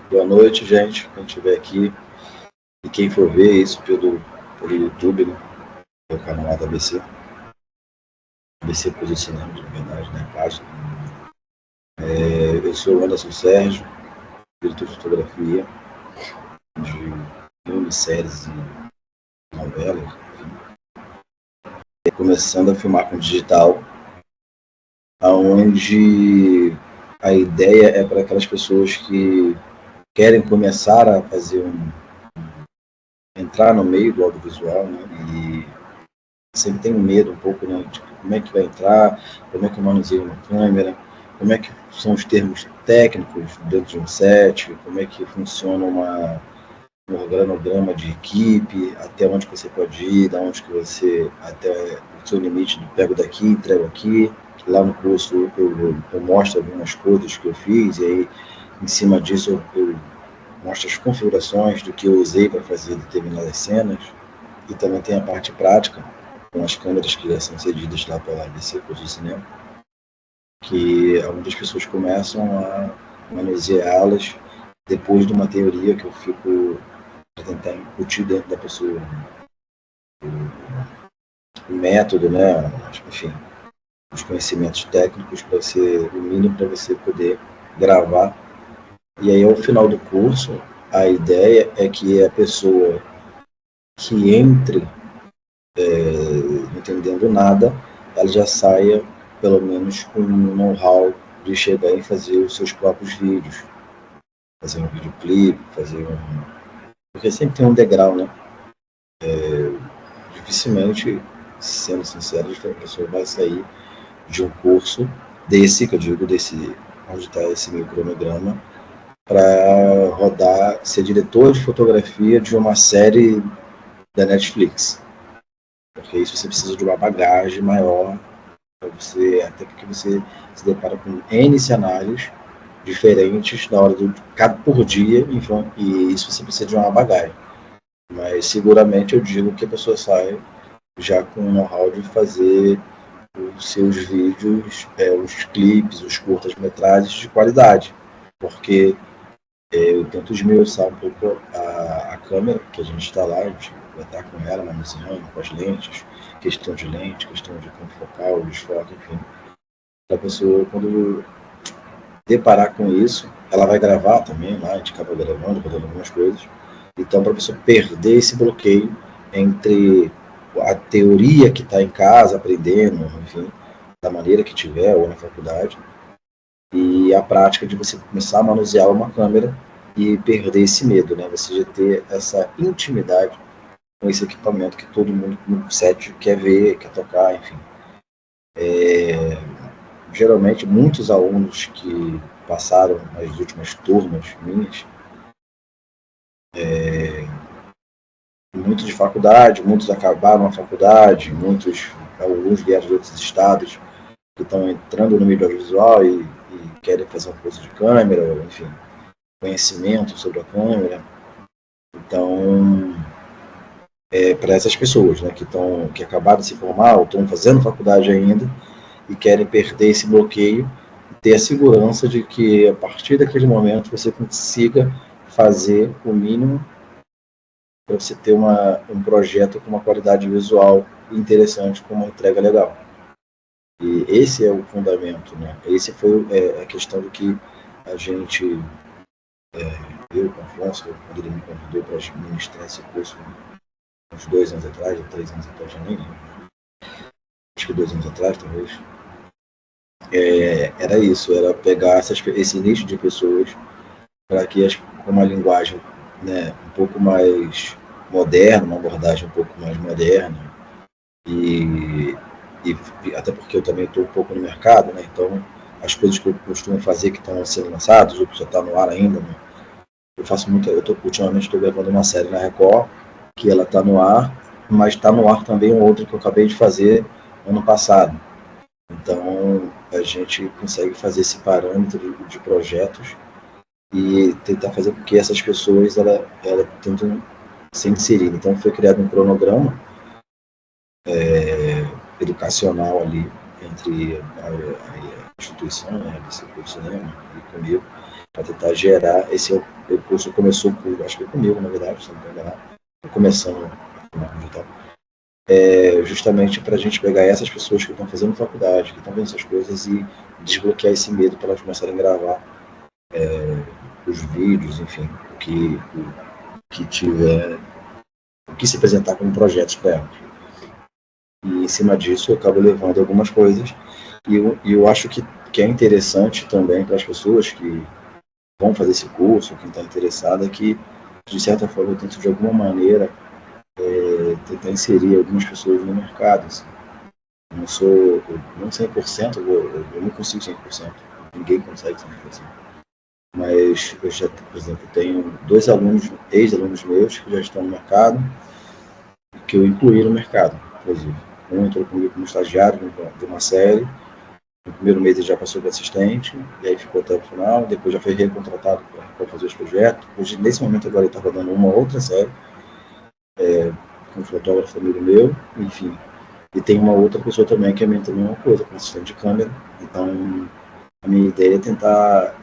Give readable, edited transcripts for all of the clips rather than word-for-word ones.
Boa noite, gente. Quem estiver aqui e quem for ver isso pelo YouTube, né? O canal lá da ABC. ABC Posicionamento, na verdade, né? A página. Eu sou o Anderson Sérgio, diretor de fotografia de filmes, séries e novelas. Começando a filmar com digital, onde a ideia é para aquelas pessoas que querem começar a fazer entrar no meio do audiovisual, né? E sempre tem um medo um pouco, né? De como é que vai entrar, como é que eu manuseio uma câmera, como é que são os termos técnicos dentro de um set, como é que funciona um organograma de equipe, até onde você pode ir, da onde que você, até o seu limite, pego daqui, entrego aqui. Lá no curso eu mostro algumas coisas que eu fiz, e aí em cima disso eu mostro as configurações do que eu usei para fazer determinadas cenas. E também tem a parte prática, com as câmeras que já são cedidas lá pela ABC, Curso de Cinema, que algumas pessoas começam a manuseá-las depois de uma teoria que eu fico para tentar incutir dentro da pessoa o método, né? Enfim, os conhecimentos técnicos para você, o mínimo para você poder gravar. E aí, ao final do curso, a ideia é que a pessoa que entre entendendo nada, ela já saia pelo menos com um know-how de chegar e fazer os seus próprios vídeos, fazer um videoclipe, fazer um... Porque sempre tem um degrau, né? Dificilmente, sendo sincero, a pessoa vai sair de um curso desse, que eu digo, desse, onde está esse meu cronograma, para rodar, ser diretor de fotografia de uma série da Netflix. Porque isso você precisa de uma bagagem maior, para você, até porque você se depara com N cenários diferentes na hora do cada por dia, então, e isso você precisa de uma bagagem. Mas seguramente eu digo que a pessoa sai já com o know-how de fazer os seus vídeos, os clipes, os curtas-metragens de qualidade, porque eu tento esmiuçar um pouco a câmera que a gente está lá, a gente vai estar com ela manuseando, com as lentes, questão de lente, questão de campo focal, desfoque, enfim. A pessoa, quando deparar com isso, ela vai gravar também lá, a gente acaba gravando, rodando algumas coisas. Então, para a pessoa perder esse bloqueio entre a teoria que está em casa, aprendendo, enfim, da maneira que tiver, ou na faculdade, e a prática de você começar a manusear uma câmera e perder esse medo, né? Você já ter essa intimidade com esse equipamento que todo mundo no set quer ver, quer tocar, enfim. Geralmente, muitos alunos que passaram as últimas turmas minhas, muitos de faculdade, muitos acabaram a faculdade, alguns vieram de outros estados que estão entrando no meio do audiovisual e querem fazer um curso de câmera, enfim, conhecimento sobre a câmera. Então, para essas pessoas, né, que acabaram de se formar ou estão fazendo faculdade ainda e querem perder esse bloqueio, ter a segurança de que a partir daquele momento você consiga fazer o mínimo para você ter um projeto com uma qualidade visual interessante, com uma entrega legal. E esse é o fundamento, né? Esse foi a questão do que a gente, eu com o Afonso, quando ele me convidou para ministrar esse curso uns 2 anos atrás, ou 3 anos atrás, já nem lembro. Acho que 2 anos atrás, talvez. Era isso, era pegar esse nicho de pessoas para que com uma linguagem, né, um pouco mais moderna, uma abordagem um pouco mais moderna, e, e até porque eu também estou um pouco no mercado, né, então as coisas que eu costumo fazer que estão sendo lançadas, ou que já está no ar ainda, né, eu faço muito, ultimamente estou gravando uma série na Record, que ela está no ar, mas está no ar também um outro que eu acabei de fazer ano passado. Então a gente consegue fazer esse parâmetro de projetos e tentar fazer com que essas pessoas ela tentem se inserir. Então foi criado um cronograma educacional ali entre instituição, né, desse curso de cinema, e comigo, para tentar gerar esse. O curso começou por, acho que comigo, na verdade, se não me engano, começando a digital, justamente para a gente pegar essas pessoas que estão fazendo faculdade, que estão vendo essas coisas e desbloquear esse medo para elas começarem a gravar os vídeos, enfim, o que tiver, o que se apresentar como projetos para elas. E em cima disso eu acabo levando algumas coisas e eu acho que é interessante também para as pessoas que vão fazer esse curso, quem está interessado, é que de certa forma eu tento de alguma maneira tentar inserir algumas pessoas no mercado. Assim. Eu não sou, não 100%, eu não consigo 100%, ninguém consegue 100%. Mas eu já, por exemplo, tenho 2 alunos, ex-alunos meus, que já estão no mercado, que eu incluí no mercado, inclusive. Um entrou comigo como estagiário de uma série, no primeiro mês ele já passou de assistente, e aí ficou até o final, depois já foi recontratado para fazer os projetos. Hoje, nesse momento agora ele está rodando uma outra série, com um fotógrafo amigo meu, enfim. E tem uma outra pessoa também que é também uma coisa, como assistente de câmera. Então, a minha ideia é tentar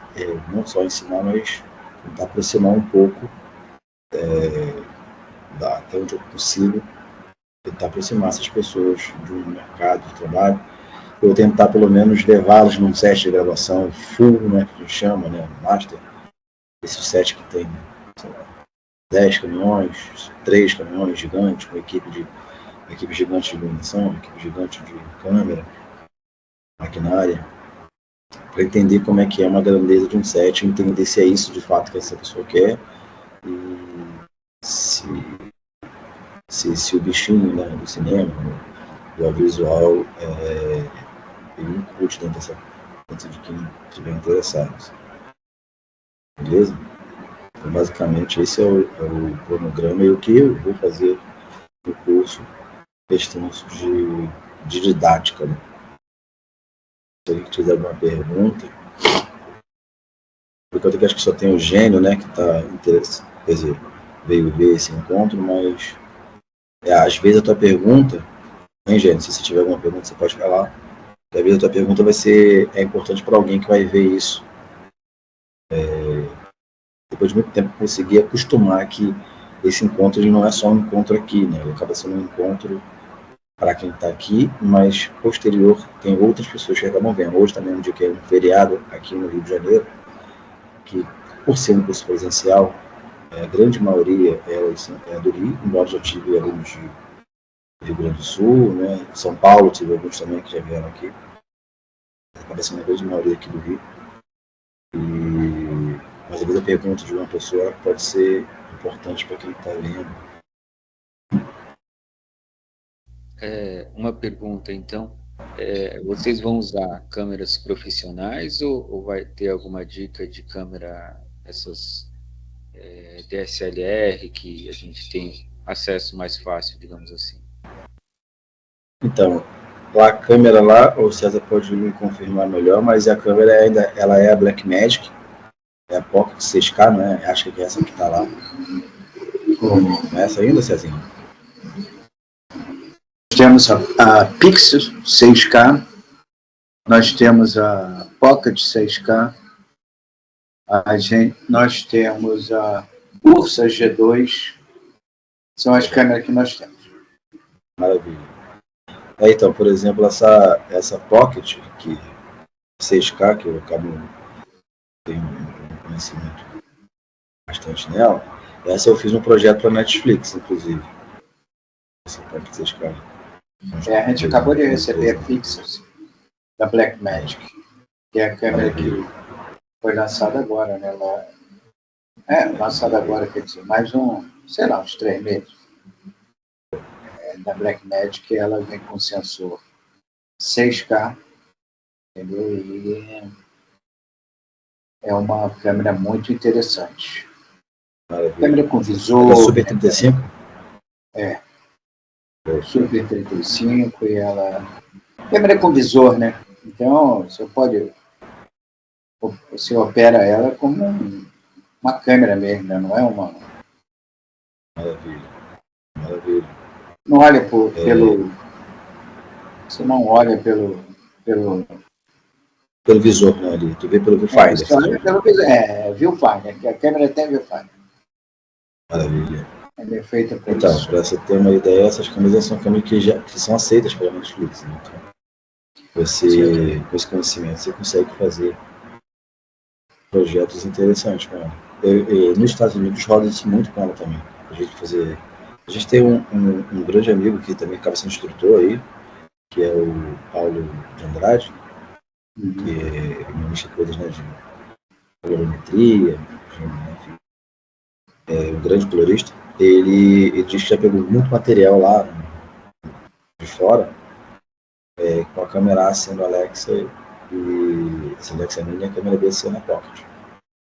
não só ensinar, mas tentar aproximar um pouco, até onde eu consigo, tentar aproximar essas pessoas do mercado de trabalho. Eu tentar pelo menos levá-los num set de gravação full, né, que a gente chama, né, master. Esse set que tem, sei lá, 10 caminhões, 3 caminhões gigantes, com equipe gigante de iluminação, equipe gigante de câmera, maquinária, para entender como é que é uma grandeza de um set, entender se é isso de fato que essa pessoa quer e se o bichinho, né, do cinema, do audiovisual, ele incute dentro de quem estiver interessado. Beleza? Então, basicamente, esse é o cronograma e o que eu vou fazer no curso, questão de didática. Né? Se alguém tiver alguma pergunta, porque eu acho que só tem o Gênio, né, que está interessado, quer dizer, veio ver esse encontro, mas às vezes a tua pergunta, hein, Gênio, se você tiver alguma pergunta, você pode falar. Às vezes a tua pergunta vai ser importante para alguém que vai ver isso. Depois de muito tempo, conseguir acostumar que esse encontro ele não é só um encontro aqui, né? Ele acaba sendo um encontro para quem está aqui, mas posterior tem outras pessoas que acabam vendo. Hoje também é um dia que é um feriado aqui no Rio de Janeiro, que por ser um curso presencial, a grande maioria é do Rio, embora já tive alunos de Rio Grande do Sul, né? São Paulo, tive alguns também que já vieram aqui. Acaba sendo a grande maioria aqui do Rio. Mas às vezes a pergunta de uma pessoa pode ser importante para quem está lendo. Uma pergunta, então. Vocês vão usar câmeras profissionais ou vai ter alguma dica de câmera, essas DSLR, que a gente tem acesso mais fácil, digamos assim? Então, a câmera lá, o César pode me confirmar melhor, mas a câmera ainda ela é a Blackmagic, é a Pocket 6K, né? Acho que é essa que está lá. Não é essa ainda, Cezinho? Temos a Pixel 6K, nós temos a Pocket 6K, nós temos a Ursa G2, são as câmeras que nós temos. Maravilha. Então, por exemplo, essa Pocket, que 6K, que eu acabo tendo um conhecimento bastante nela, essa eu fiz um projeto para Netflix, inclusive. Essa Pocket 6K. A gente acabou de receber a Pixels da Blackmagic, que é a câmera que foi lançada agora, né? Lançada agora, quer dizer, mais uns 3 meses. Da Blackmagic, ela vem com sensor 6K, entendeu? E é uma câmera muito interessante. Maravilha. Câmera com visor. É Super 35? Super 35 e ela. Câmera com visor, né? Então você opera ela como uma câmera mesmo, né? Não é uma. Maravilha. Maravilha. Não olha pelo. Você não olha pelo pelo visor, né, ali. Tu vê pelo viewfinder. Você olha pelo visor. Viewfinder, que a câmera tem viewfinder. Maravilha. Ela é feita para então, isso. Para você ter uma ideia, essas câmeras são câmeras que são aceitas pela Netflix. Né? Então, você, com esse conhecimento, você consegue fazer projetos interessantes com ela. Nos Estados Unidos rola isso muito com ela também. A gente tem um grande amigo que também acaba sendo instrutor aí, que é o Paulo de Andrade, que ministra coisas, né, de colorimetria, enfim, é um grande colorista. Ele diz que já pegou muito material lá de fora, com a câmera A sendo Alexa e essa Alexa Mini, a câmera B sendo a Pocket.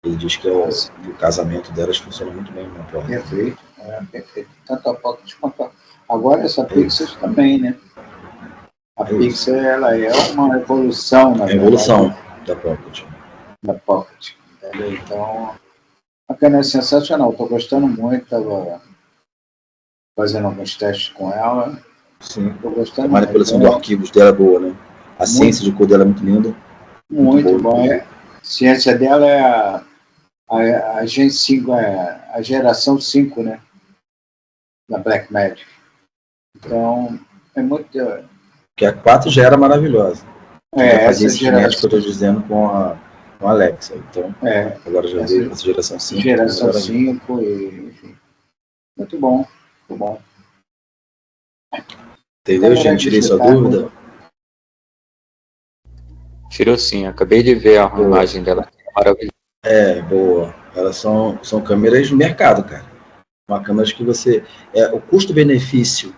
Ele diz que o casamento delas funciona muito bem na Pocket. Perfeito, perfeito. Tanto a Pocket quanto a... Agora essa Pixel também, né? A Pixel, ela é uma evolução, na verdade, evolução da Pocket. Da Pocket. Entendeu? Então, a câmera é sensacional. Estou gostando muito. Estava fazendo alguns testes com ela. Sim. Estou gostando. A manipulação de arquivos dela é boa, né? A ciência de cor dela é muito linda. Muito bom. A ciência dela é a Gen 5, a geração 5, né? Da Blackmagic. Então, é muito... Porque a 4 já era maravilhosa. Já fazia esse genético que eu estou dizendo com a Alexa. Então, agora já veio essa geração 5. Geração 5, enfim. Muito bom, muito bom. Entendeu, gente? Tirei sua dúvida? Tirou sim, acabei de ver a imagem dela. Maravilhosa. Boa. Elas são câmeras de mercado, cara. Uma câmera que você... o custo-benefício,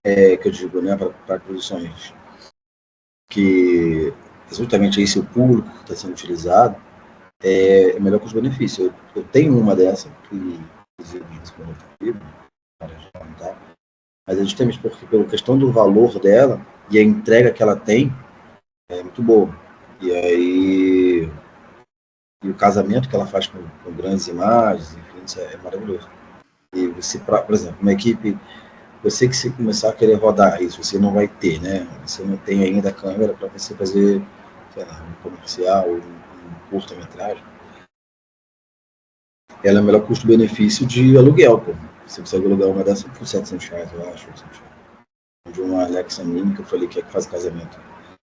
que eu digo, né, para produções que exatamente esse é o público que está sendo utilizado, é melhor custo-benefício. Eu tenho uma dessa, que inclusive quando eu tenho mas é justamente porque pela questão do valor dela e a entrega que ela tem é muito boa. E aí o casamento que ela faz com grandes imagens, enfim, isso é maravilhoso. E você, por exemplo, uma equipe, você que se começar a querer rodar isso, você não vai ter, né? Você não tem ainda a câmera para você fazer, sei lá, um comercial ou um curta-metragem. Ela é o melhor custo-benefício de aluguel, pô. Você consegue alugar uma dessa por R$700, eu acho. De uma Alexa Mini, que eu falei que é que faz casamento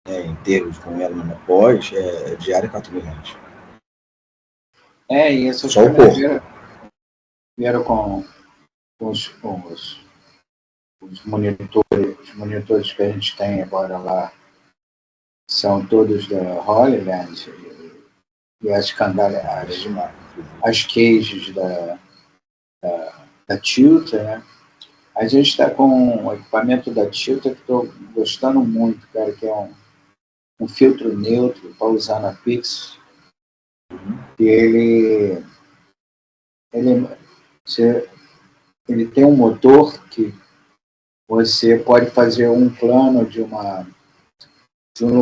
inteiros com ela numa pós, diária R$4.000. E essas só o corpo. Vieram com os monitores que a gente tem agora lá, são todos da Hollyland e as cages da Tilta, né? A gente está com um equipamento da Tilta que estou gostando muito, cara, que é um filtro neutro para usar na Pixel. E ele tem um motor que você pode fazer um plano de um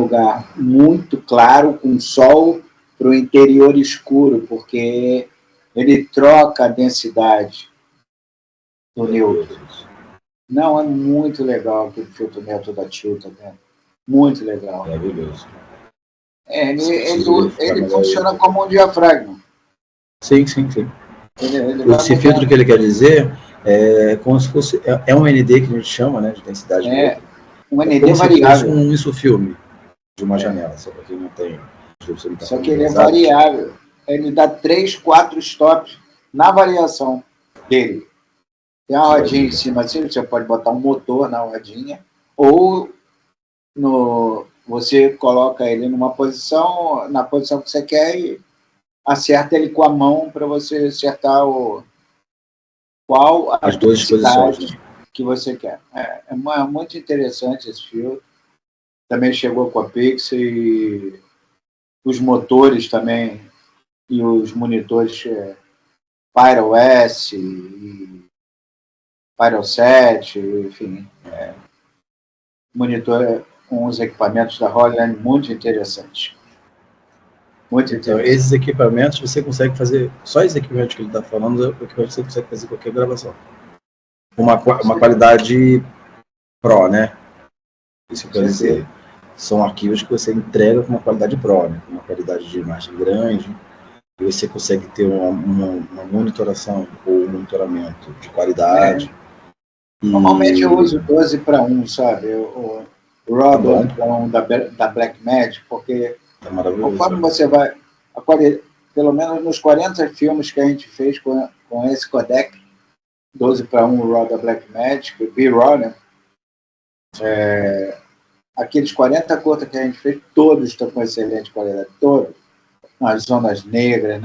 lugar muito claro com sol para o interior escuro, porque ele troca a densidade do neutro. Não, é muito legal aquele filtro neutro da Tilta, né? Muito legal. Maravilhoso. Ele funciona como um diafragma. Sim. Esse filtro que ele quer dizer é como se fosse... É um ND que a gente chama, né? De densidade. Um ND variável. Um isofilme de uma janela, só para quem não tem... Só que ele é variável. Ele dá 3, 4 stops na variação dele. Tem uma rodinha em cima assim, você pode botar um motor na rodinha, ou você coloca ele na posição que você quer e acerta ele com a mão para você acertar qual as duas posições que você quer. É muito interessante esse filtro. Também chegou com a Pixel e os motores também e os monitores PyroOS e PyroSet, enfim, monitor com os equipamentos da Hollyland muito interessantes. Então, esses equipamentos você consegue fazer, só esses equipamentos que ele está falando, é o equipamento que você consegue fazer qualquer gravação. Uma qualidade pro, né? Isso quer dizer. são arquivos que você entrega com uma qualidade Pro, né? Com uma qualidade de imagem grande, e você consegue ter uma monitoração ou um monitoramento de qualidade. Normalmente eu uso 12:1, sabe? O RAW 12:1 da Blackmagic, porque conforme você vai, pelo menos nos 40 filmes que a gente fez com esse codec, 12:1 RAW da Blackmagic, B-RAW, né? Aqueles 40 curtas que a gente fez, todos estão com excelente qualidade, todos. Nas zonas negras,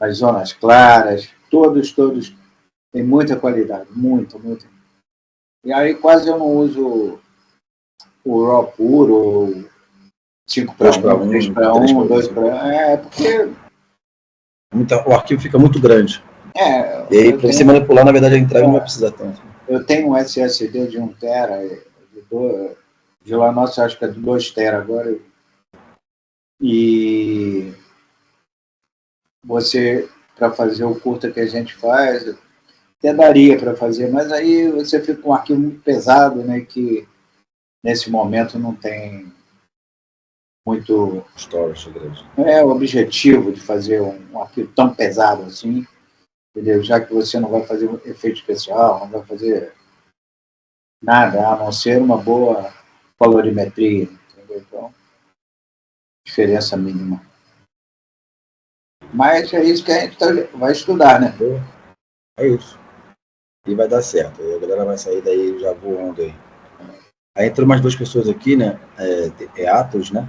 nas zonas claras, todos têm muita qualidade, muita. E aí quase eu não uso o RAW puro, 5:1, 3:1, 2:1, porque o arquivo fica muito grande. E aí, para você manipular, na verdade, a entrega não vai precisar tanto. Eu tenho um SSD de 1 tera, de lá, nossa, acho que é de 2 tera agora. E você, para fazer o curta que a gente faz, até daria para fazer, mas aí você fica com um arquivo muito pesado, né, que nesse momento não tem muito o objetivo de fazer um arquivo tão pesado assim, entendeu? Já que você não vai fazer um efeito especial, não vai fazer nada, a não ser uma boa colorimetria, entendeu? Então, diferença mínima. Mas é isso que a gente vai estudar, né? É isso. E vai dar certo. A galera vai sair daí já voando aí. Aí entrou mais 2 pessoas aqui, né? Atos, né?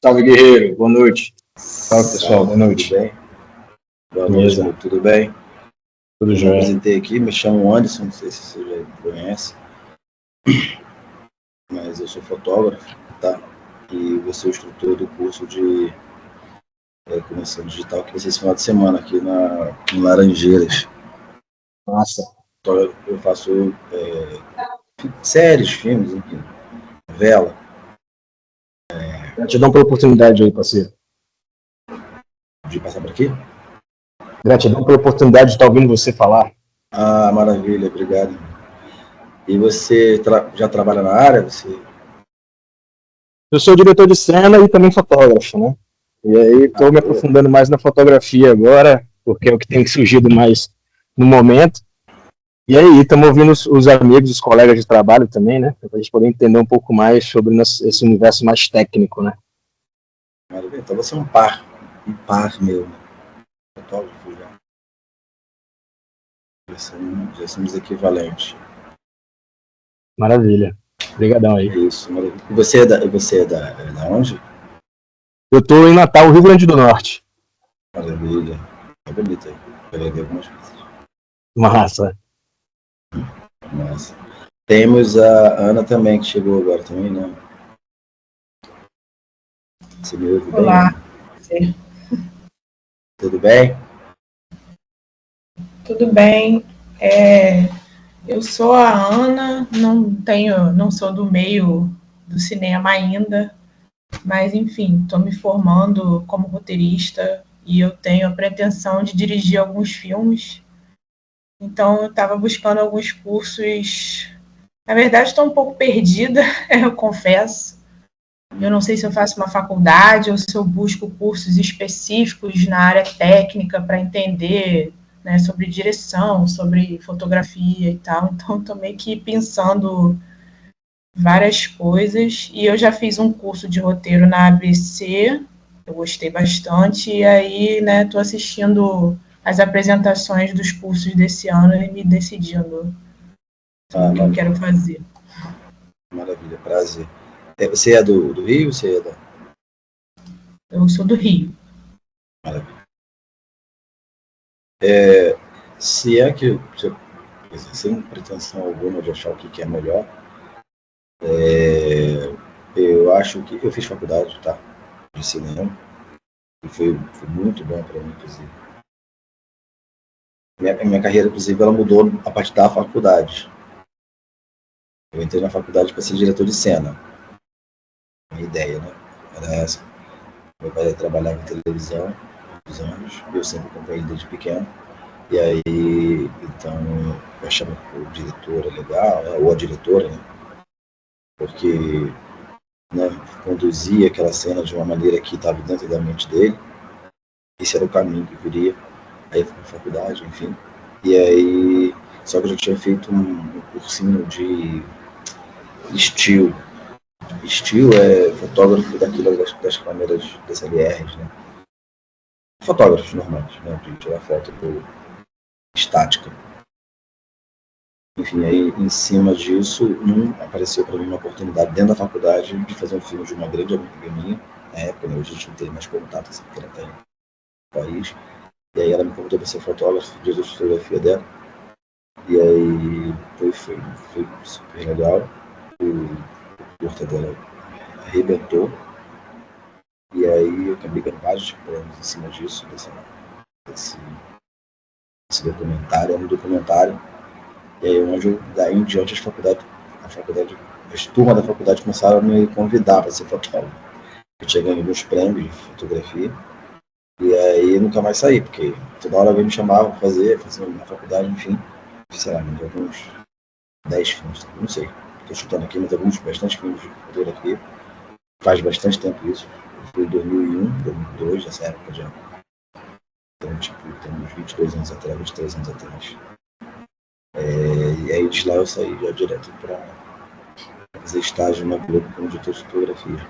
Salve, guerreiro. Boa noite. Salve, pessoal. Boa noite. Tudo bem? Boa noite, tudo bem? Tudo jóia. Eu apresentei aqui, me chamo Anderson, não sei se você já conhece, mas eu sou fotógrafo, tá? E vou ser o instrutor do curso de Comunicação Digital que vai ser esse final de semana aqui em Laranjeiras. Nossa. Então, eu faço séries, filmes, enfim, novela. Gratidão pela oportunidade aí, parceiro. De passar por aqui? Gratidão pela oportunidade de estar ouvindo você falar. Ah, maravilha, obrigado. E você já trabalha na área? Eu sou diretor de cena e também fotógrafo, né? E aí estou me aprofundando mais na fotografia agora, porque é o que tem surgido mais no momento. E aí estamos ouvindo os amigos, os colegas de trabalho também, né? Para a gente poder entender um pouco mais sobre esse universo mais técnico, né? Maravilha. Então você é um par meu, né? Fotógrafo já. Já somos equivalentes. Maravilha. Obrigadão aí. É isso, maravilha. E você é da onde? Eu estou em Natal, Rio Grande do Norte. Maravilha. É bonito aí. Eu já vi algumas vezes. Massa. Temos a Ana também, que chegou agora também, né? Você me ouve bem? Olá. Tudo bem? Tudo bem. Eu sou a Ana, não sou do meio do cinema ainda, mas enfim, estou me formando como roteirista e eu tenho a pretensão de dirigir alguns filmes. Então eu estava buscando alguns cursos. Na verdade, estou um pouco perdida, eu confesso. Eu não sei se eu faço uma faculdade ou se eu busco cursos específicos na área técnica para entender, né, sobre direção, sobre fotografia e tal. Então, estou meio que pensando várias coisas. E eu já fiz um curso de roteiro na ABC, eu gostei bastante. E aí, né, estou assistindo as apresentações dos cursos desse ano e me decidindo o que eu quero fazer. Maravilha, prazer. Você é do Rio? Você é da... Eu sou do Rio. Maravilha. Se é que, sem pretensão alguma de achar o que é melhor, eu acho que eu fiz faculdade, tá? De cinema. E foi muito bom para mim, inclusive. Minha carreira, inclusive, ela mudou a partir da faculdade. Eu entrei na faculdade para ser diretor de cena. Minha ideia, né? Era essa. Meu pai trabalhava em televisão há muitos anos, eu sempre acompanhei desde pequeno. E aí, então, eu achava o diretor legal, né, ou a diretora, né, porque, né, conduzia aquela cena de uma maneira que estava dentro da mente dele. Esse era o caminho que eu queria. Aí eu fui para faculdade, enfim. E aí, só que eu já tinha feito um cursinho de estilo. Estilo é fotógrafo daquilo das câmeras DSLRs, né? Fotógrafos normais, né? De tirar foto estática. Enfim, aí em cima disso, apareceu para mim uma oportunidade dentro da faculdade de fazer um filme de uma grande amiga minha. Na época, né, hoje a gente não tem mais contato, assim, porque ela está no país. E aí ela me convidou para ser fotógrafo, fiz a fotografia dela. E aí foi super legal. O curta dela arrebentou. E aí eu acabei ganhando vários prêmios em cima disso, desse documentário. É um documentário. E aí onde daí em diante as turmas da faculdade começaram a me convidar para ser fotógrafo. Eu tinha ganho alguns prêmios de fotografia. E aí nunca mais saí, porque toda hora alguém me chamava para fazer na faculdade, enfim. Sei lá, alguns 10 filmes, não sei. Estou chutando aqui, mas bastante filmes de fotografia. Faz bastante tempo isso. Foi em 2001, 2002, nessa época já. Então, tipo, tem uns 22 anos atrás, 23 anos atrás. E aí de lá eu saí já direto para fazer estágio na Globo como editor de fotografia.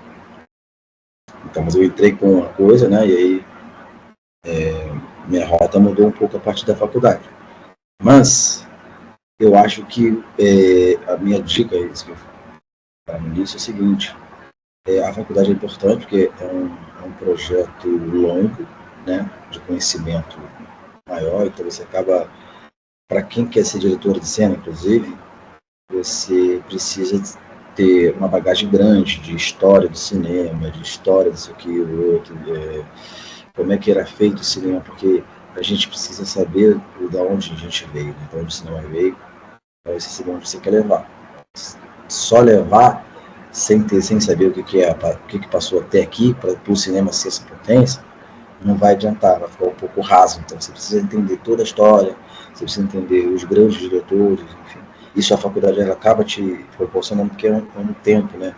Então, mas eu entrei com uma coisa, né? E aí minha rota mudou um pouco a partir da faculdade. Mas eu acho que a minha dica, isso que eu falo no início, é o seguinte: a faculdade é importante porque é um projeto longo, né, de conhecimento maior, então você acaba, para quem quer ser diretor de cena, inclusive, você precisa ter uma bagagem grande de história do cinema, de história disso aqui, o outro, como é que era feito o cinema, porque a gente precisa saber de onde a gente veio, né, de onde o cinema veio, para você saber onde você quer levar. Só levar sem saber o que passou até aqui, para o cinema ser essa potência, não vai adiantar, vai ficar um pouco raso. Então você precisa entender toda a história, você precisa entender os grandes diretores, enfim. Isso a faculdade ela acaba te proporcionando, porque é um tempo, né?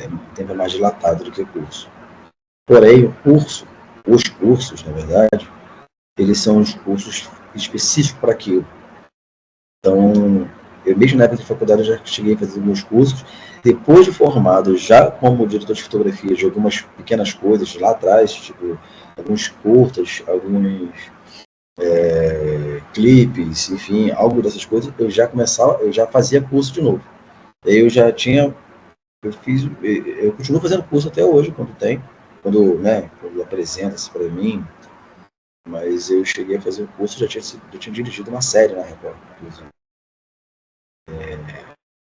Um tempo mais dilatado do que o curso. Porém, os cursos, na verdade, eles são os cursos específicos para aquilo. Então, eu mesmo na época de faculdade já cheguei a fazer alguns cursos. Depois de formado, já como diretor de fotografia, de algumas pequenas coisas lá atrás, tipo alguns curtas, alguns clipes, enfim, algo dessas coisas, eu já fazia curso de novo. Eu já tinha, eu continuo fazendo curso até hoje, quando apresenta-se para mim, mas eu cheguei a fazer o curso, eu tinha dirigido uma série na Record, inclusive.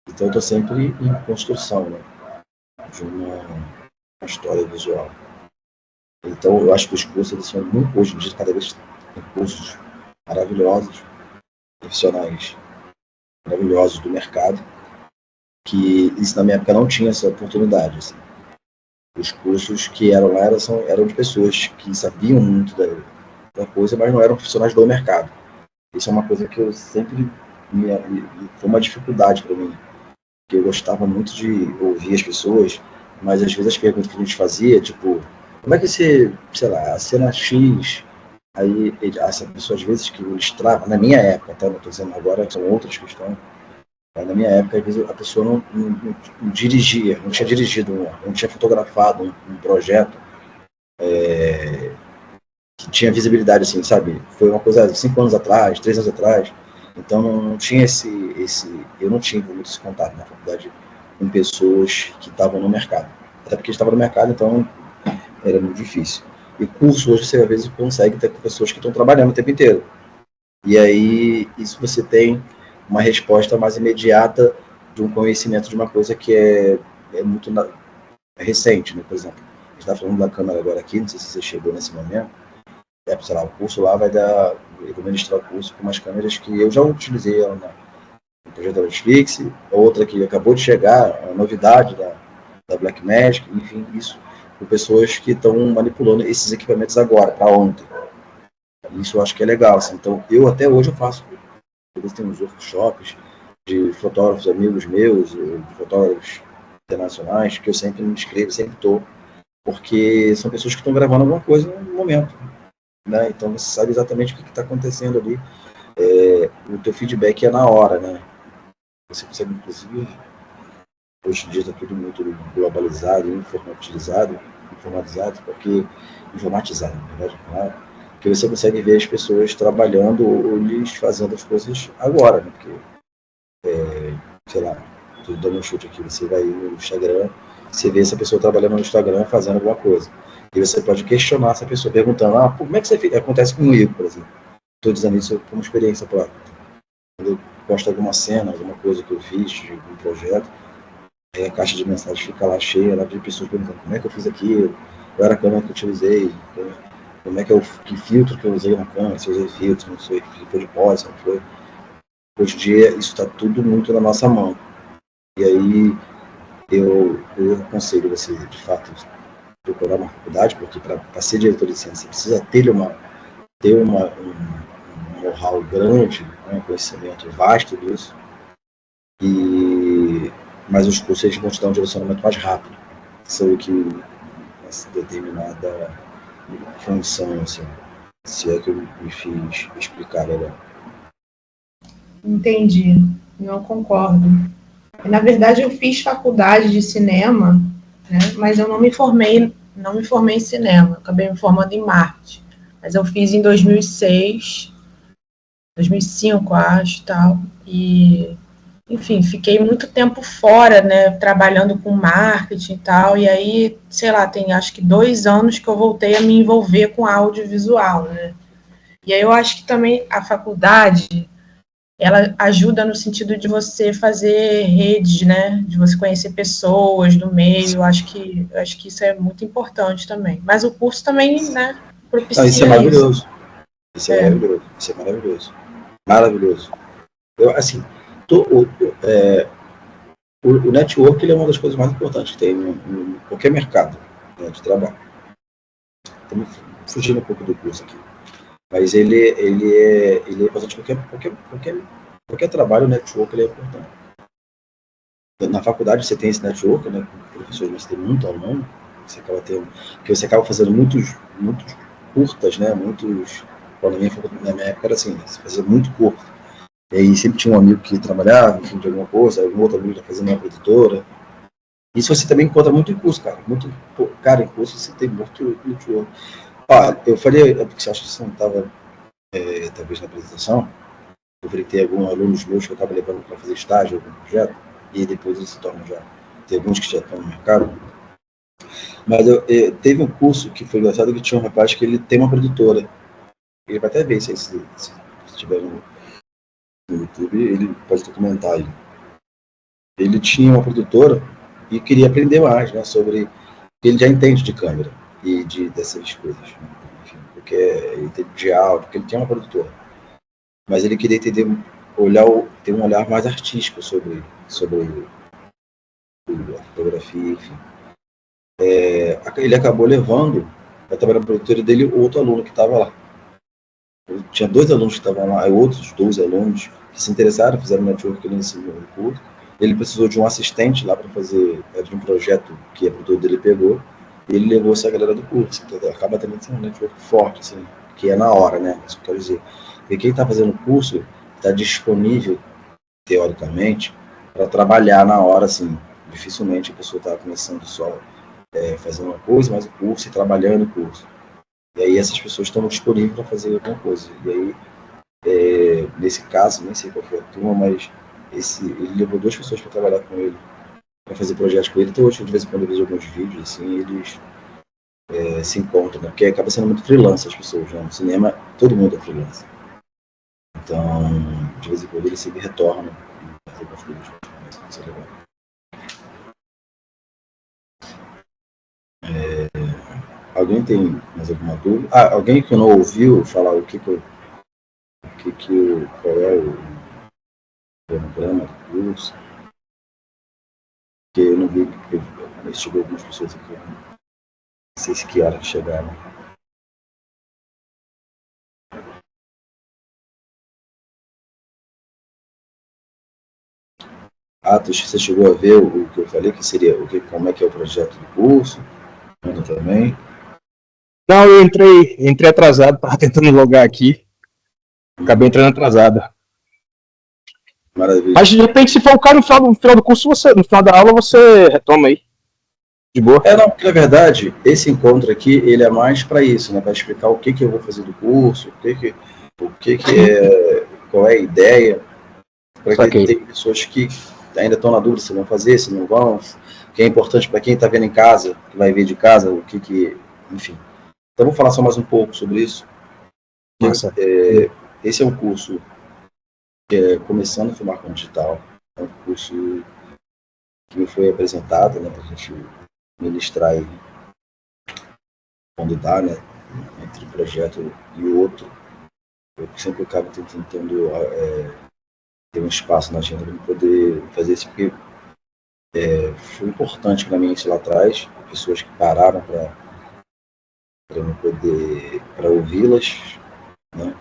Então eu estou sempre em construção, né, de uma história visual. Então eu acho que os cursos eles são muito, hoje em dia, cada vez tem cursos maravilhosos, profissionais maravilhosos do mercado, que isso na minha época não tinha essa oportunidade. Assim. Os cursos que eram lá eram de pessoas que sabiam muito da coisa, mas não eram profissionais do mercado. Isso é uma coisa que eu sempre foi uma dificuldade para mim, porque eu gostava muito de ouvir as pessoas, mas às vezes as perguntas que a gente fazia, tipo, como é que você, sei lá, a cena X, aí essa pessoa às vezes que ilustrava, na minha época, tá? Não estou dizendo agora, são outras questões, mas na minha época, às vezes a pessoa não dirigia, não tinha dirigido, não tinha fotografado um projeto que tinha visibilidade, assim, sabe? Foi uma coisa 5 anos atrás, 3 anos atrás, então não tinha eu não tive muito esse contato na faculdade com pessoas que estavam no mercado. Até porque estava no mercado, então era muito difícil. E curso hoje você às vezes consegue ter pessoas que estão trabalhando o tempo inteiro. E aí isso você tem uma resposta mais imediata de um conhecimento de uma coisa que é muito recente, né? Por exemplo, a gente está falando da câmera agora aqui, não sei se você chegou nesse momento. Sei lá, o curso lá eu vou ministrar o curso com umas câmeras que eu já utilizei no projeto da Netflix, outra que acabou de chegar, a novidade da Blackmagic, enfim, isso, com pessoas que estão manipulando esses equipamentos agora, para ontem. Isso eu acho que é legal, assim. Então, eu até hoje eu faço, eles têm uns workshops de fotógrafos amigos meus, de fotógrafos internacionais, que eu sempre me inscrevo, sempre estou, porque são pessoas que estão gravando alguma coisa no momento, né? Então você sabe exatamente o que está acontecendo ali. O teu feedback é na hora, né? Você consegue, inclusive, hoje em dia está tudo muito globalizado, informatizado, na verdade, claro, que você consegue ver as pessoas trabalhando ou eles fazendo as coisas agora, né? Porque, sei lá, estou dando um chute aqui, você vai no Instagram, você vê essa pessoa trabalhando no Instagram fazendo alguma coisa. E você pode questionar essa pessoa, perguntando, como é que você fez? Acontece comigo, por exemplo. Estou dizendo isso como experiência própria. Quando eu posto alguma cena, alguma coisa que eu fiz, de um projeto, a caixa de mensagens fica lá cheia de pessoas perguntando como é que eu fiz aquilo, qual era a câmera que eu utilizei, como é que filtro que eu usei na câmera, se eu usei filtro, não sei, se foi de pós, se não foi. Hoje em dia, isso está tudo muito na nossa mão. E aí, eu aconselho você, de fato, procurar uma faculdade, porque para ser diretor de cena, você precisa ter um know-how grande, um conhecimento vasto disso, mas os cursos eles vão te dar um direcionamento mais rápido, sobre que essa determinada função, assim, se é que eu me fiz explicar melhor. Entendi, não concordo. Na verdade, eu fiz faculdade de cinema, né, mas eu não me formei em cinema, acabei me formando em marketing. Mas eu fiz em 2006, 2005, acho, tal, e enfim, fiquei muito tempo fora, né, trabalhando com marketing e tal, e aí, sei lá, tem acho que 2 anos que eu voltei a me envolver com audiovisual, né. E aí eu acho que também a faculdade, ela ajuda no sentido de você fazer redes, né, de você conhecer pessoas do meio, eu acho que isso é muito importante também. Mas o curso também, né, propicia isso é maravilhoso. Isso é maravilhoso. Isso é maravilhoso. Maravilhoso. Eu, assim, o network ele é uma das coisas mais importantes que tem em qualquer mercado, né, de trabalho. Estamos fugindo um pouco do curso aqui. Mas ele é importante qualquer trabalho, o network ele é importante. Na faculdade você tem esse network, né, com professores, mas tem muito aluno, porque você acaba fazendo muitos curtas, né, na minha época era assim, né, você fazia muito curto. E aí sempre tinha um amigo que trabalhava, enfim, de alguma coisa, algum outro amigo que fazendo uma produtora. Isso você também encontra muito em curso, cara. Cara, em curso você tem muito network. Eu falei, porque você acha que você não estava, talvez, na apresentação, eu falei que tem alguns alunos meus que eu estava levando para fazer estágio, algum projeto, e depois eles se tornam já. Tem alguns que já estão no mercado. Mas teve um curso que foi engraçado, que tinha um rapaz que ele tem uma produtora. Ele vai até ver se estiver no YouTube, ele pode documentar aí. Ele tinha uma produtora e queria aprender mais, né, sobre... Ele já entende de câmera e dessas coisas. Enfim, porque ele tem de áudio, porque ele tinha uma produtora. Mas ele queria ter um olhar mais artístico sobre a fotografia, enfim. Ele acabou levando para trabalhar na produtora dele outro aluno que estava lá. Tinha 2 alunos que estavam lá, outros 12 alunos que se interessaram, fizeram network que ele ensinou no curso. Ele precisou de um assistente lá para fazer, de um projeto que a produtora dele pegou, e ele levou essa galera do curso. Então, acaba também sendo um network forte, assim, que é na hora, né? Isso que eu quero dizer. E quem está fazendo o curso está disponível, teoricamente, para trabalhar na hora, assim. Dificilmente a pessoa está começando só fazendo uma coisa, mas o curso e trabalhando o curso. E aí essas pessoas estão disponíveis para fazer alguma coisa. E aí, nesse caso, nem sei qual foi a turma, mas ele levou 2 pessoas para trabalhar com ele, para fazer projetos com ele. Então hoje, de vez em quando, eu vejo alguns vídeos, assim, eles se encontram, né? Porque acaba sendo muito freelance as pessoas, né? No cinema, todo mundo é freelance. Então, de vez em quando, eles sempre retornam e fazem algumas coisas. Isso é legal. Alguém tem mais alguma dúvida? Alguém que não ouviu falar qual é o cronograma do curso? Porque eu não vi, mas chegou algumas pessoas aqui, não sei se que hora que chegaram. Você chegou a ver o que eu falei, que seria como é que é o projeto do curso? Ana também. Não, eu entrei atrasado, tava tentando logar aqui. Acabei entrando atrasado. Maravilha. Mas de repente, se for o cara no final do curso, no final da aula, você retoma aí. De boa. Não, porque na verdade, esse encontro aqui, ele é mais para isso, né? Para explicar o que eu vou fazer do curso, qual é a ideia, para que tem pessoas que ainda estão na dúvida se vão fazer, se não vão, que é importante para quem está vendo em casa, que vai ver de casa, enfim. Então, vou falar só mais um pouco sobre isso. Esse é um curso que é começando a filmar com digital, é um curso que me foi apresentado, né, para a gente ministrar e quando dá, né, entre um projeto e outro. Eu sempre acabo tentando ter um espaço na agenda para poder fazer isso, porque foi importante para mim isso lá atrás, pessoas que pararam para ouvi-las, né?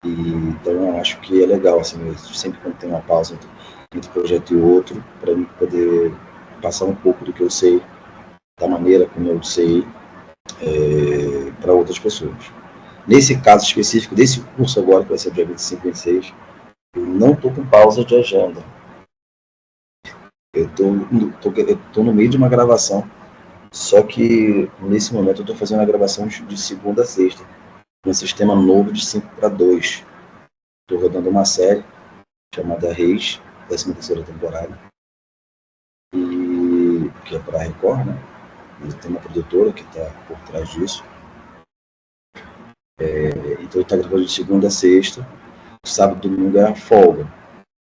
E então eu acho que é legal, assim, sempre quando tem uma pausa entre um projeto e outro, para mim poder passar um pouco do que eu sei, da maneira como eu sei, para outras pessoas. Nesse caso específico, desse curso agora, que vai ser dia 25 e 26, eu não estou com pausa de agenda. Eu estou no meio de uma gravação, só que nesse momento eu estou fazendo a gravação de segunda a sexta, um sistema novo de 5:2. Estou rodando uma série chamada Reis, 13ª temporada, que é para a Record, né? E tem uma produtora que está por trás disso. Então está gravando de segunda a sexta, sábado e domingo é a folga.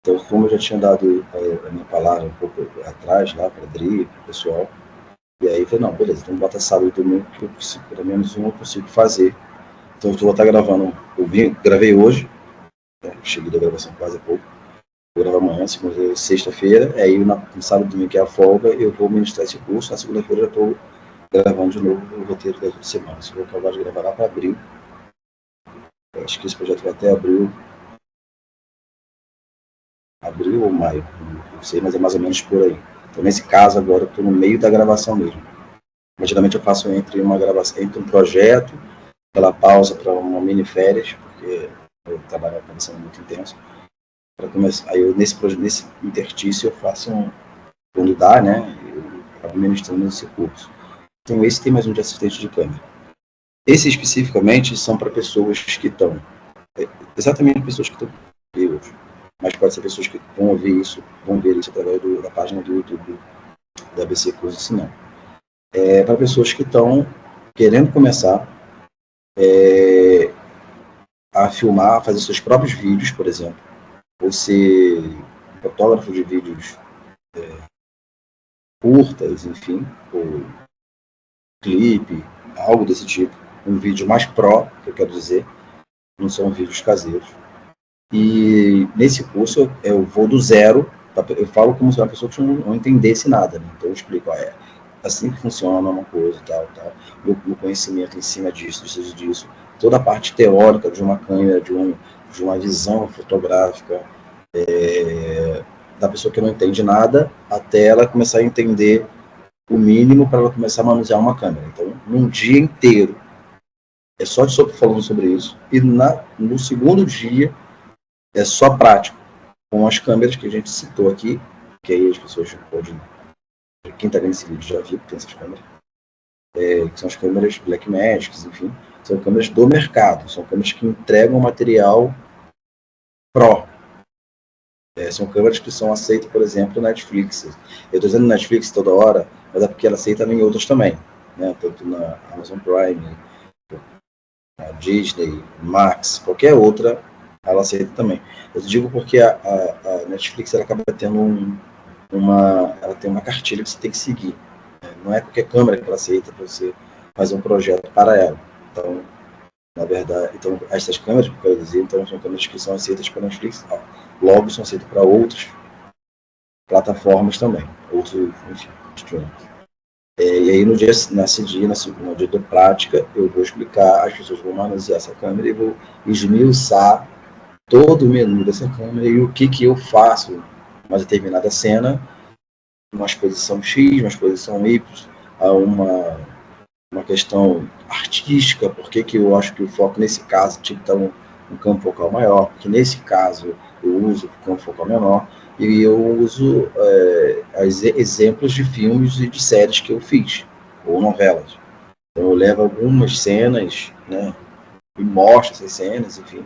Então, como eu já tinha dado a minha palavra um pouco atrás lá para a Adri, para o pessoal, e aí eu falei, não, beleza, então bota sábado e domingo que eu consigo, pelo menos um eu consigo fazer. Então eu vou estar gravando, gravei hoje, né, cheguei da gravação quase há pouco, vou gravar amanhã, sexta-feira, aí no sábado e domingo que é a folga, eu vou ministrar esse curso, na segunda-feira eu estou gravando de novo o roteiro das outras semanas. Eu vou acabar de gravar lá para abril. Eu acho que esse projeto vai até abril ou maio, não sei, mas é mais ou menos por aí. Então, nesse caso, agora eu estou no meio da gravação mesmo. Mas, geralmente eu faço entre um projeto, aquela pausa para uma mini férias, porque o trabalho acaba sendo muito intenso. Para começar, aí nesse interstício eu faço quando dá, né? Eu acabo ministrando esse curso. Então, esse tem mais um de assistente de câmera. Esse especificamente são para pessoas que estão, exatamente pessoas que estão aqui hoje, mas pode ser pessoas que vão ver isso através da página do YouTube da ABC Cursos, se não. Para pessoas que estão querendo começar a filmar, a fazer seus próprios vídeos, por exemplo, ou ser fotógrafo de vídeos curtas, enfim, ou clipe, algo desse tipo, um vídeo mais pro, que eu quero dizer, não são vídeos caseiros. E nesse curso eu vou do zero, eu falo como se uma pessoa que não entendesse nada, né? Então eu explico, assim que funciona uma coisa, tal, meu conhecimento em cima disso, toda a parte teórica de uma câmera, de uma visão fotográfica, da pessoa que não entende nada, até ela começar a entender o mínimo para ela começar a manusear uma câmera. Então, num dia inteiro, é só falando sobre isso, e no segundo dia, é só prático, com as câmeras que a gente citou aqui, que aí as pessoas podem, quem está vendo esse vídeo já viu que tem essas câmeras, que são as câmeras Blackmagic, enfim, são câmeras do mercado, são câmeras que entregam material pro. São câmeras que são aceitas, por exemplo, na Netflix. Eu estou dizendo Netflix toda hora, mas é porque ela aceita em outras também, né? Tanto na Amazon Prime, na Disney, Max, qualquer outra, ela aceita também. Eu digo porque a Netflix ela acaba tendo ela tem uma cartilha que você tem que seguir. Não é qualquer câmera que ela aceita para você fazer um projeto para ela. Então, na verdade, essas câmeras, que eu quero dizer, então, são câmeras que são aceitas para a Netflix, logo são aceitas para outras plataformas também, enfim, e aí no dia da prática, eu vou explicar, as pessoas vão manusear essa câmera e vou esmiuçar todo o menu dessa câmera e o que eu faço uma determinada cena, uma exposição X, uma exposição Y, a uma questão artística, porque que eu acho que o foco nesse caso tinha que estar um campo focal maior, porque nesse caso eu uso o campo focal menor, e eu uso exemplos de filmes e de séries que eu fiz, ou novelas. Então eu levo algumas cenas, né, e mostro essas cenas, enfim,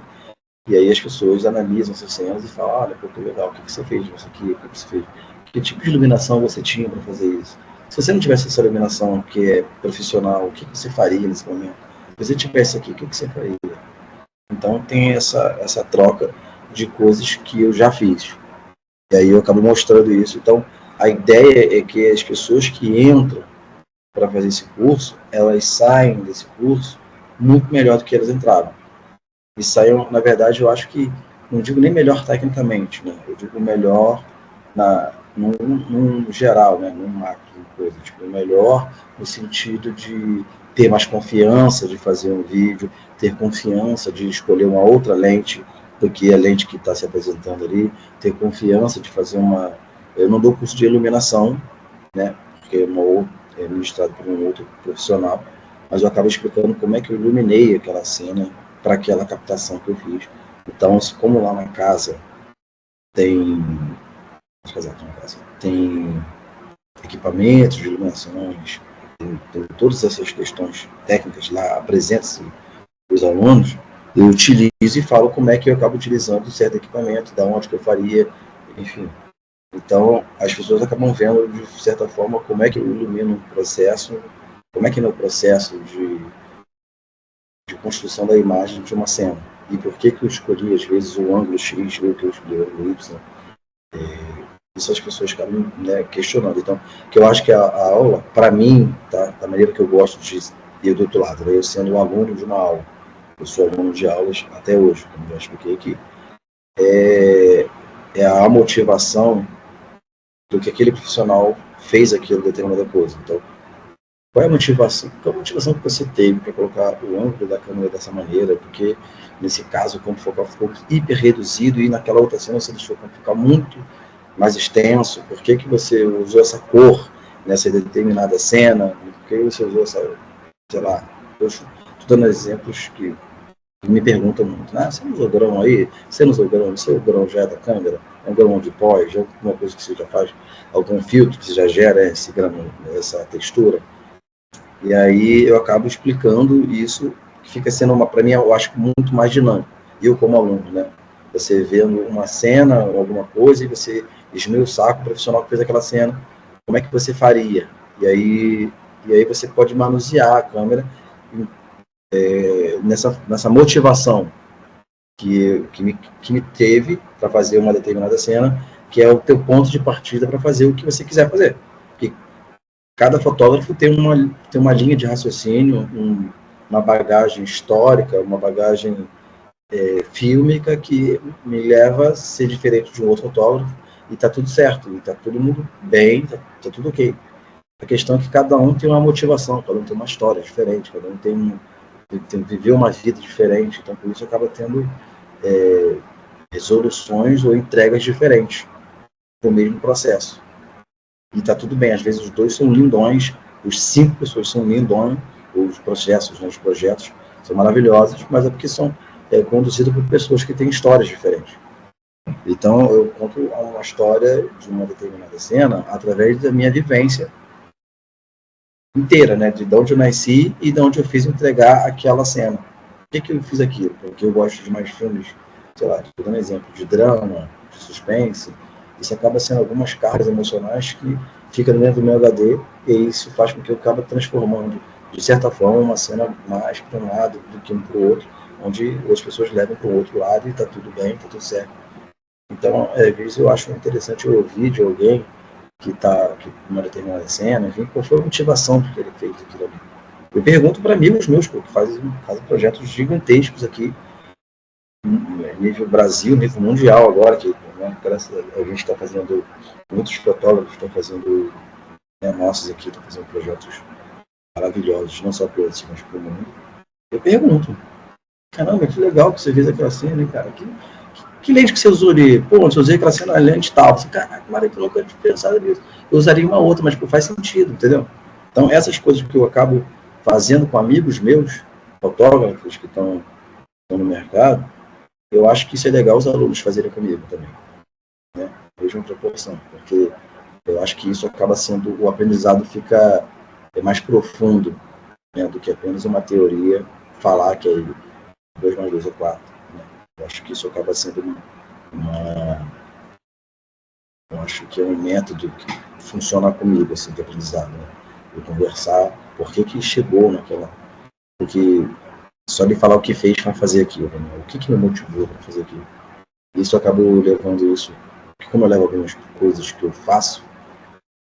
e aí as pessoas analisam essas cenas e falam, olha, pô, que legal, o que você fez nisso aqui, o que você fez? Que tipo de iluminação você tinha para fazer isso? Se você não tivesse essa iluminação que é profissional, o que você faria nesse momento? Se você tivesse aqui, o que você faria? Então tem essa troca de coisas que eu já fiz. E aí eu acabo mostrando isso. Então a ideia é que as pessoas que entram para fazer esse curso, elas saem desse curso muito melhor do que elas entraram. E saiam, na verdade, eu acho que, não digo nem melhor tecnicamente, né? Eu digo melhor num geral, né? Num macro, coisa. Tipo, melhor no sentido de ter mais confiança de fazer um vídeo, ter confiança de escolher uma outra lente do que a lente que está se apresentando ali, ter confiança de fazer uma... Eu não dou curso de iluminação, né? Porque é ministrado por um outro profissional, mas eu acabo explicando como é que eu iluminei aquela cena para aquela captação que eu fiz. Então, como lá na casa tem equipamentos de iluminações, tem todas essas questões técnicas lá, apresenta-se os alunos, eu utilizo e falo como é que eu acabo utilizando certo equipamento, da onde que eu faria, enfim. Então, as pessoas acabam vendo, de certa forma, como é que eu ilumino um processo, como é que é o processo de construção da imagem de uma cena. E por que eu escolhi, às vezes, o ângulo X, ou que eu escolhi o ângulo Y. Isso as pessoas acabam, né, questionando. Então, que eu acho que a aula, para mim, tá, da maneira que eu gosto de ir do outro lado, né, eu sendo um aluno de uma aula, eu sou aluno de aulas até hoje, como já expliquei aqui, é a motivação do que aquele profissional fez aquilo, determinada coisa. Então, qual é a motivação? Qual é a motivação que você teve para colocar o ângulo da câmera dessa maneira? Porque, nesse caso, o campo focal ficou hiper reduzido e naquela outra cena você deixou o campo focal muito mais extenso. Por que você usou essa cor nessa determinada cena? Por que você usou essa, sei lá, eu estou dando exemplos que me perguntam muito. Ah, você não usou grão aí? Você não usou grão? O seu grão já é da câmera? É um grão de pós? Já é alguma coisa que você já faz? Algum filtro que você já gera esse grão, essa textura? E aí eu acabo explicando isso, que fica sendo para mim, eu acho muito mais dinâmico. Eu como aluno, né? Você vendo uma cena, alguma coisa, e você esmiuçar com o profissional que fez aquela cena, como é que você faria? E aí você pode manusear a câmera nessa motivação que me teve para fazer uma determinada cena, que é o teu ponto de partida para fazer o que você quiser fazer. Porque cada fotógrafo tem uma linha de raciocínio, uma bagagem histórica, uma bagagem fílmica que me leva a ser diferente de um outro fotógrafo, e está tudo certo, e está todo mundo bem, está tudo ok. A questão é que cada um tem uma motivação, cada um tem uma história diferente, cada um viveu uma vida diferente, então por isso acaba tendo resoluções ou entregas diferentes do mesmo processo. E está tudo bem, às vezes os dois são lindões, os 5 pessoas são lindões, os processos, né, os projetos são maravilhosos, mas é porque são conduzidos por pessoas que têm histórias diferentes. Então eu conto uma história de uma determinada cena através da minha vivência inteira, né, de onde eu nasci e de onde eu fiz entregar aquela cena. Por que eu fiz aquilo? Porque eu gosto de mais filmes, sei lá, estou dando exemplo, de drama, de suspense. Isso acaba sendo algumas cargas emocionais que ficam dentro do meu HD, e isso faz com que eu acabe transformando, de certa forma, uma cena mais para um lado do que para o outro, onde as pessoas levam para o outro lado e está tudo bem, está tudo certo. Então, às vezes eu acho interessante eu ouvir de alguém que está numa determinada cena, enfim, qual foi a motivação que ele fez aquilo ali. Eu pergunto para amigos meus que fazem projetos gigantescos aqui, nível Brasil, nível mundial agora, que né, a gente está fazendo, muitos fotógrafos estão fazendo, né, nossos aqui estão fazendo projetos maravilhosos, não só para eles, mas para o mundo. Eu pergunto, caramba, que legal que você fez aquela cena, hein, cara, que lente que você usou ali? Pô, eu usei aquela cena lente e tal. Caraca, Marico, eu nunca tinha pensado nisso. Eu usaria uma outra, mas faz sentido, entendeu? Então, essas coisas que eu acabo fazendo com amigos meus, fotógrafos que estão no mercado, eu acho que isso é legal os alunos fazerem comigo também. Né? Vejam a proporção, porque eu acho que isso acaba sendo, o aprendizado fica mais profundo, né, do que apenas uma teoria, falar que é 2 mais 2 é 4. Né? Eu acho que isso acaba sendo eu acho que é um método que funciona comigo, assim, de aprendizado. Né? Eu conversar, por que chegou naquela... Porque só de falar o que fez para fazer aquilo, né? O que me motivou para fazer aquilo. Isso acabou levando isso, porque como eu levo algumas coisas que eu faço,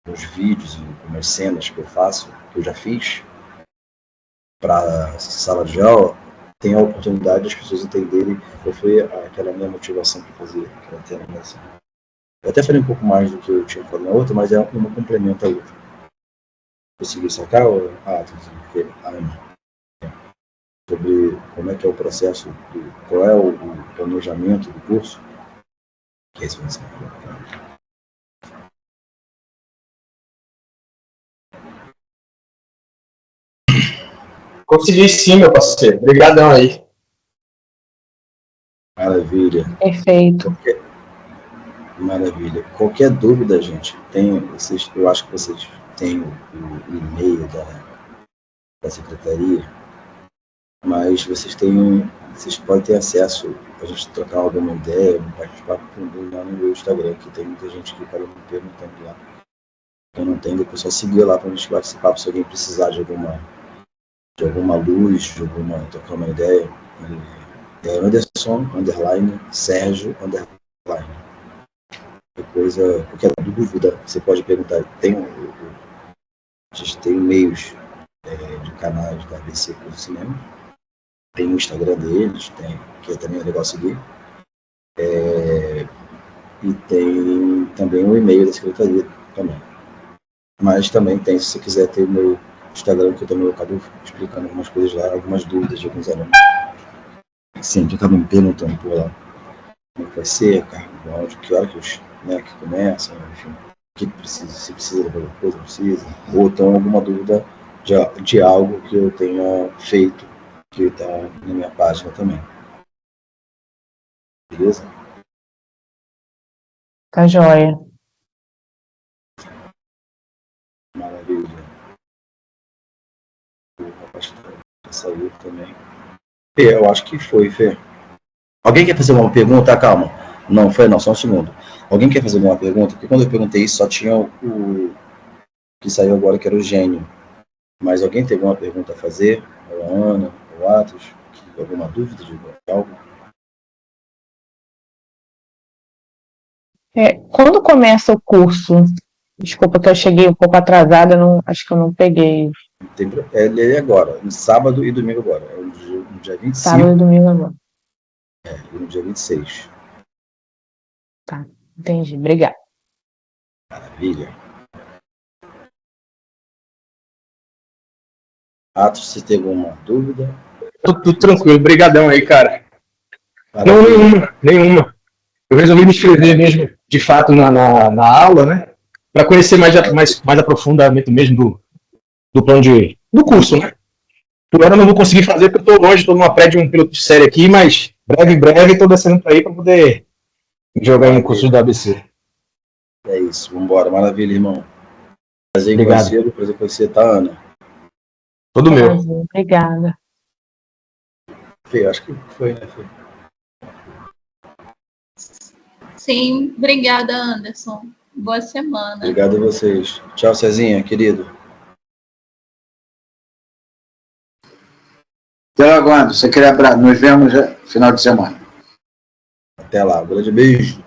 uns vídeos e algumas cenas que eu faço, que eu já fiz, para sala de aula, tem a oportunidade das pessoas entenderem qual foi aquela minha motivação para fazer aquela terminação. Eu até falei um pouco mais do que eu tinha falado na outra, mas é uma complementa a outra. Conseguiu sacar? Sobre como é que é o processo, qual é o planejamento do curso, que é esse Consegui sim, meu parceiro. Obrigadão aí. Maravilha. Perfeito. Maravilha. Qualquer dúvida, gente, eu acho que vocês têm o e-mail da secretaria, mas vocês podem ter acesso, a gente trocar alguma ideia, um bate-papo lá no meu Instagram, que tem muita gente que acaba me perguntando lá. Quem não tem, depois só seguir lá para a gente bater esse papo, se alguém precisar de alguma luz, trocar uma ideia. É Anderson, Sérgio, Depois, qualquer dúvida, você pode perguntar. A gente tem e-mails de canais da ABC Curso de Cinema. Tem o Instagram deles, que também é legal seguir. E tem também o e-mail da secretaria também. Mas também tem, se você quiser ter o meu Instagram, que eu também acabo explicando algumas coisas lá, algumas dúvidas de alguns alunos. Sempre acabam me perguntando por lá como vai ser, cargo do áudio, que hora que começa, enfim, o que precisa, se precisa de alguma coisa, não precisa, ou então alguma dúvida de algo que eu tenha feito, que está na minha página também. Beleza? Tá joia. Maravilha. Acho que saiu também. Fê, eu acho que foi, Fê. Alguém quer fazer uma pergunta? Calma. Não, foi não, só um segundo. Alguém quer fazer uma pergunta? Porque quando eu perguntei isso, só tinha o que saiu agora, que era o Gênio. Mas alguém tem alguma pergunta a fazer? Ou a Ana, ou o Atos? Alguma dúvida de algo? Quando começa o curso? Desculpa que eu cheguei um pouco atrasada, acho que eu não peguei. Ele é agora, no sábado e domingo agora. É no dia 25. Sábado e domingo agora. E no dia 26. Tá, entendi. Obrigada. Maravilha. Atos, se tem alguma dúvida? Tudo tranquilo, brigadão aí, cara. Não, nenhuma. Eu resolvi me inscrever mesmo, de fato, na aula, né? Para conhecer mais aprofundamento mesmo do plano do curso, né? Por hora eu não vou conseguir fazer porque eu estou longe, estou numa pré de um piloto de série aqui, mas breve estou descendo para aí para poder jogar no curso do ABC. É isso, vamos embora. Maravilha, irmão. Prazer em conhecer, tá, Ana? Todo meu. Obrigada. Fê, acho que foi, né, Fê? Sim, obrigada, Anderson. Boa semana. Obrigado a vocês. Tchau, Cezinha, querido. Até logo, Anderson. Nos vemos no final de semana. Até lá. Um grande beijo.